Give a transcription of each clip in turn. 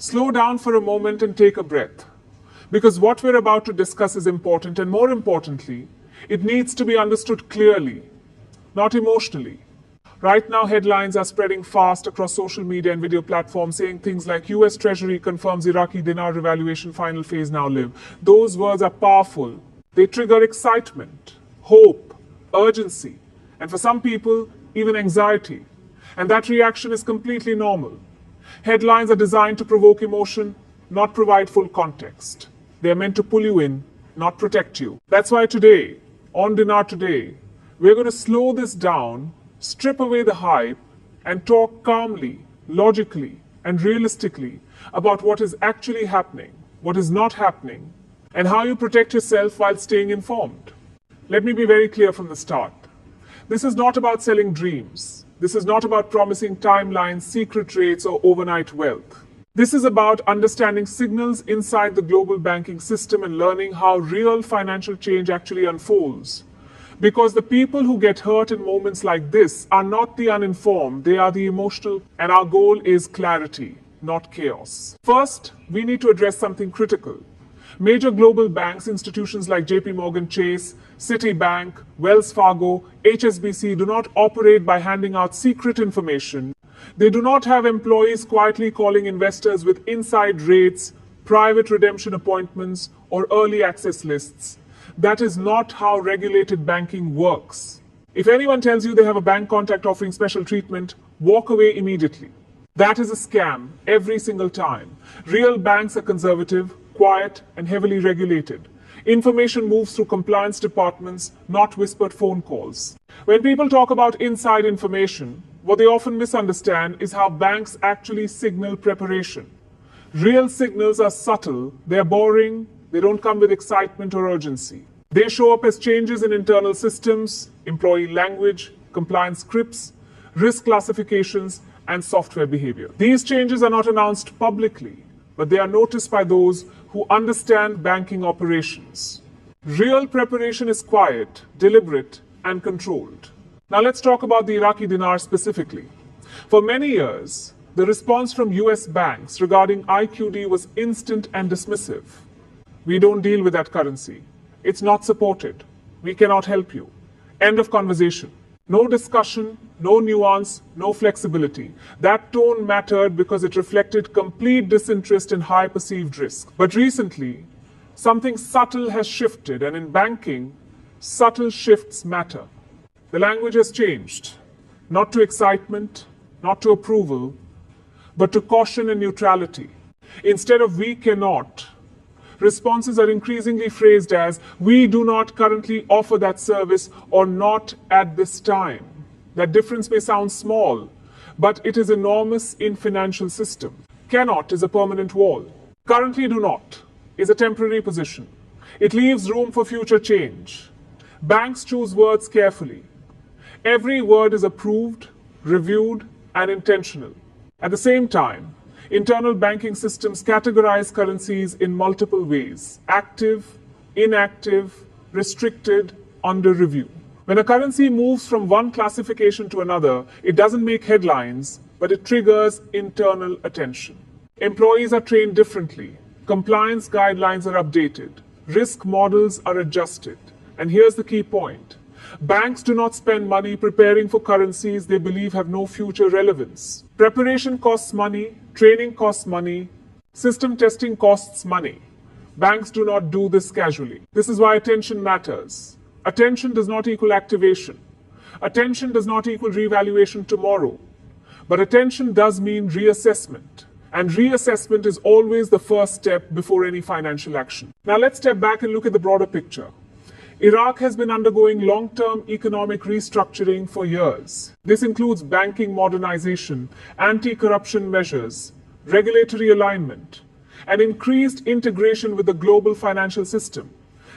Slow down for a moment and take a breath. Because what we're about to discuss is important, and more importantly, it needs to be understood clearly, not emotionally. Right now, headlines are spreading fast across social media and video platforms saying things like US Treasury confirms Iraqi Dinar revaluation final phase now live. Those words are powerful. They trigger excitement, hope, urgency, and for some people, even anxiety. And that reaction is completely normal. Headlines are designed to provoke emotion, not provide full context. They are meant to pull you in, not protect you. That's why today, on Dinar Today, we're going to slow this down, strip away the hype, and talk calmly, logically, and realistically about what is actually happening, what is not happening, and how you protect yourself while staying informed. Let me be very clear from the start. This is not about selling dreams. This is not about promising timelines, secret rates, or overnight wealth. This is about understanding signals inside the global banking system and learning how real financial change actually unfolds. Because the people who get hurt in moments like this are not the uninformed, they are the emotional, and our goal is clarity, not chaos. First, we need to address something critical. Major global banks, institutions like JP Morgan Chase, Citibank, Wells Fargo, HSBC do not operate by handing out secret information. They do not have employees quietly calling investors with inside rates, private redemption appointments, or early access lists. That is not how regulated banking works. If anyone tells you they have a bank contact offering special treatment, walk away immediately. That is a scam every single time. Real banks are conservative, quiet, and heavily regulated. Information moves through compliance departments, not whispered phone calls. When people talk about inside information, what they often misunderstand is how banks actually signal preparation. Real signals are subtle, they're boring, they don't come with excitement or urgency. They show up as changes in internal systems, employee language, compliance scripts, risk classifications, and software behavior. These changes are not announced publicly, but they are noticed by those who understand banking operations. Real preparation is quiet, deliberate, and controlled. Now let's talk about the Iraqi dinar specifically. For many years, the response from US banks regarding IQD was instant and dismissive. We don't deal with that currency. It's not supported. We cannot help you. End of conversation. No discussion, no nuance, no flexibility. That tone mattered because it reflected complete disinterest and high perceived risk. But recently, something subtle has shifted, and in banking, subtle shifts matter. The language has changed, not to excitement, not to approval, but to caution and neutrality. Instead of "we cannot," responses are increasingly phrased as "we do not currently offer that service" or "not at this time." That difference may sound small, but it is enormous in financial system. Cannot is a permanent wall. Currently do not is a temporary position. It leaves room for future change. Banks choose words carefully. Every word is approved, reviewed, and intentional. At the same time, internal banking systems categorize currencies in multiple ways: active, inactive, restricted, under review. When a currency moves from one classification to another, it doesn't make headlines, but it triggers internal attention. Employees are trained differently. Compliance guidelines are updated. Risk models are adjusted. And here's the key point. Banks do not spend money preparing for currencies they believe have no future relevance. Preparation costs money, training costs money, system testing costs money. Banks do not do this casually. This is why attention matters. Attention does not equal activation. Attention does not equal revaluation tomorrow. But attention does mean reassessment. And reassessment is always the first step before any financial action. Now let's step back and look at the broader picture. Iraq has been undergoing long-term economic restructuring for years. This includes banking modernization, anti-corruption measures, regulatory alignment, and increased integration with the global financial system.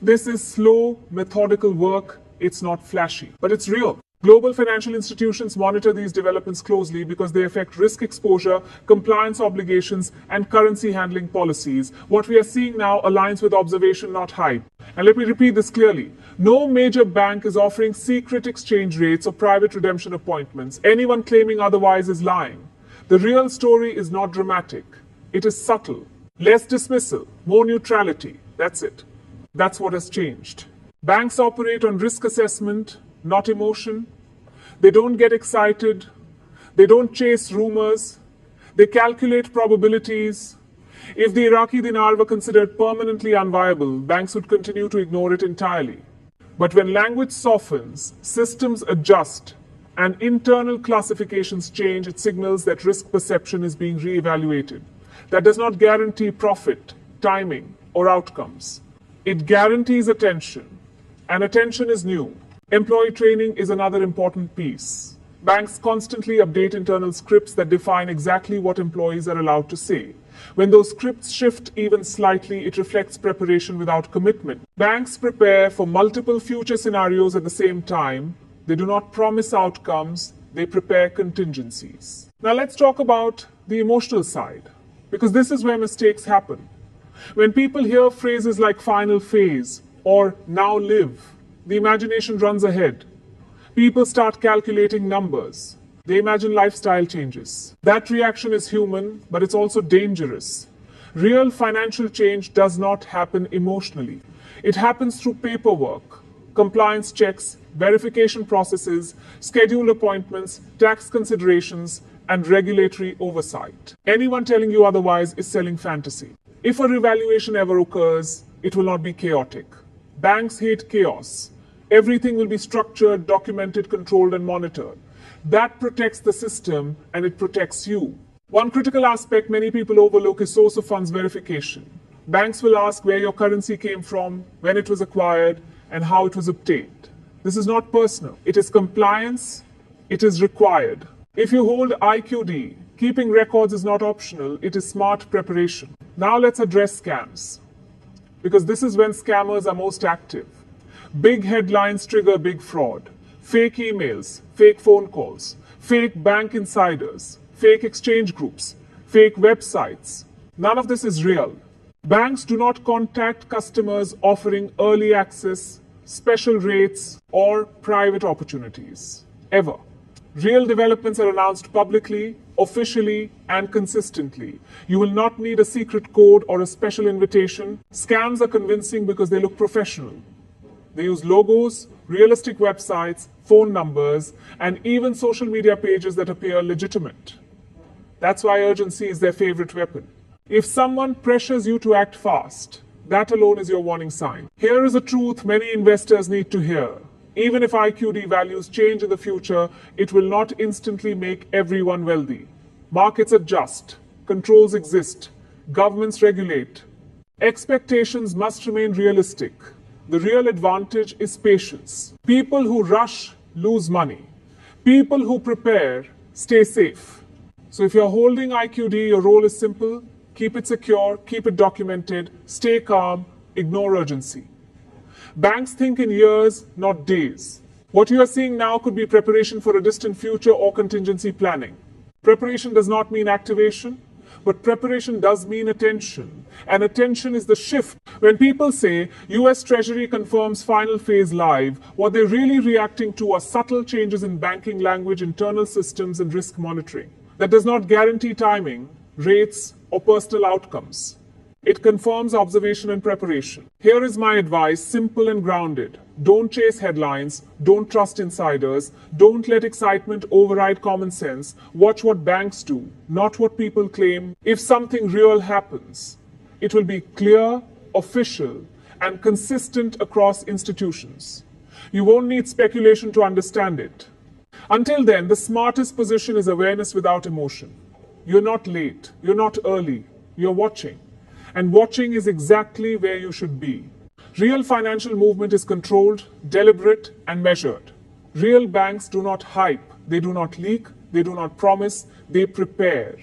This is slow, methodical work. It's not flashy, but it's real. Global financial institutions monitor these developments closely because they affect risk exposure, compliance obligations, and currency handling policies. What we are seeing now aligns with observation, not hype. And let me repeat this clearly. No major bank is offering secret exchange rates or private redemption appointments. Anyone claiming otherwise is lying. The real story is not dramatic. It is subtle. Less dismissal, more neutrality. That's it. That's what has changed. Banks operate on risk assessment, not emotion. They don't get excited. They don't chase rumors. They calculate probabilities. If the Iraqi dinar were considered permanently unviable, banks would continue to ignore it entirely. But when language softens, systems adjust, and internal classifications change, it signals that risk perception is being re-evaluated. That does not guarantee profit, timing, or outcomes. It guarantees attention, and attention is new. Employee training is another important piece. Banks constantly update internal scripts that define exactly what employees are allowed to say. When those scripts shift even slightly, it reflects preparation without commitment. Banks prepare for multiple future scenarios at the same time. They do not promise outcomes, they prepare contingencies. Now let's talk about the emotional side, because this is where mistakes happen. When people hear phrases like final phase or now live, the imagination runs ahead. People start calculating numbers. They imagine lifestyle changes. That reaction is human, but it's also dangerous. Real financial change does not happen emotionally. It happens through paperwork, compliance checks, verification processes, scheduled appointments, tax considerations, and regulatory oversight. Anyone telling you otherwise is selling fantasy. If a revaluation ever occurs, it will not be chaotic. Banks hate chaos. Everything will be structured, documented, controlled, and monitored. That protects the system, and it protects you. One critical aspect many people overlook is source of funds verification. Banks will ask where your currency came from, when it was acquired, and how it was obtained. This is not personal. It is compliance. It is required. If you hold IQD, keeping records is not optional. It is smart preparation. Now let's address scams, because this is when scammers are most active. Big headlines trigger big fraud. Fake emails, fake phone calls, fake bank insiders, fake exchange groups, fake websites. None of this is real. Banks do not contact customers offering early access, special rates, or private opportunities. Ever. Real developments are announced publicly, officially, and consistently. You will not need a secret code or a special invitation. Scams are convincing because they look professional. They use logos, realistic websites, phone numbers, and even social media pages that appear legitimate. That's why urgency is their favorite weapon. If someone pressures you to act fast, that alone is your warning sign. Here is a truth many investors need to hear. Even if IQD values change in the future, it will not instantly make everyone wealthy. Markets adjust, controls exist, governments regulate. Expectations must remain realistic. The real advantage is patience. People who rush lose money. People who prepare stay safe. So if you're holding IQD, your role is simple. Keep it secure, keep it documented, stay calm, ignore urgency. Banks think in years, not days. What you are seeing now could be preparation for a distant future or contingency planning. Preparation does not mean activation, but preparation does mean attention. And attention is the shift. When people say US Treasury confirms final phase live, what they're really reacting to are subtle changes in banking language, internal systems, and risk monitoring. That does not guarantee timing, rates, or personal outcomes. It confirms observation and preparation. Here is my advice, simple and grounded. Don't chase headlines. Don't trust insiders. Don't let excitement override common sense. Watch what banks do, not what people claim. If something real happens, it will be clear, official, and consistent across institutions. You won't need speculation to understand it. Until then, the smartest position is awareness without emotion. You're not late. You're not early. You're watching. And watching is exactly where you should be. Real financial movement is controlled, deliberate, and measured. Real banks do not hype, they do not leak, they do not promise, they prepare.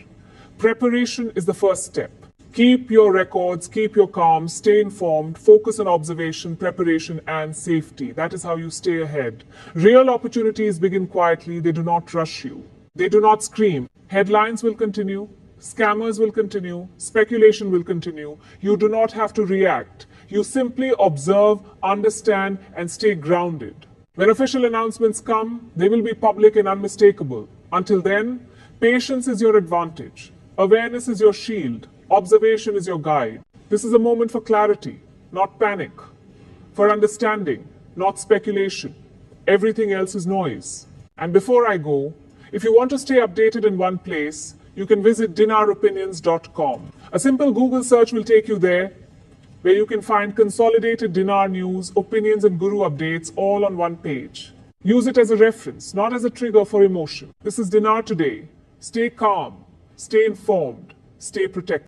Preparation is the first step. Keep your records, keep your calm, stay informed, focus on observation, preparation, and safety. That is how you stay ahead. Real opportunities begin quietly, they do not rush you. They do not scream. Headlines will continue. Scammers will continue, speculation will continue. You do not have to react. You simply observe, understand, and stay grounded. When official announcements come, they will be public and unmistakable. Until then, patience is your advantage. Awareness is your shield. Observation is your guide. This is a moment for clarity, not panic. For understanding, not speculation. Everything else is noise. And before I go, if you want to stay updated in one place, you can visit dinaropinions.com. A simple Google search will take you there, where you can find consolidated dinar news, opinions, and guru updates all on one page. Use it as a reference, not as a trigger for emotion. This is Dinar Today. Stay calm, stay informed, stay protected.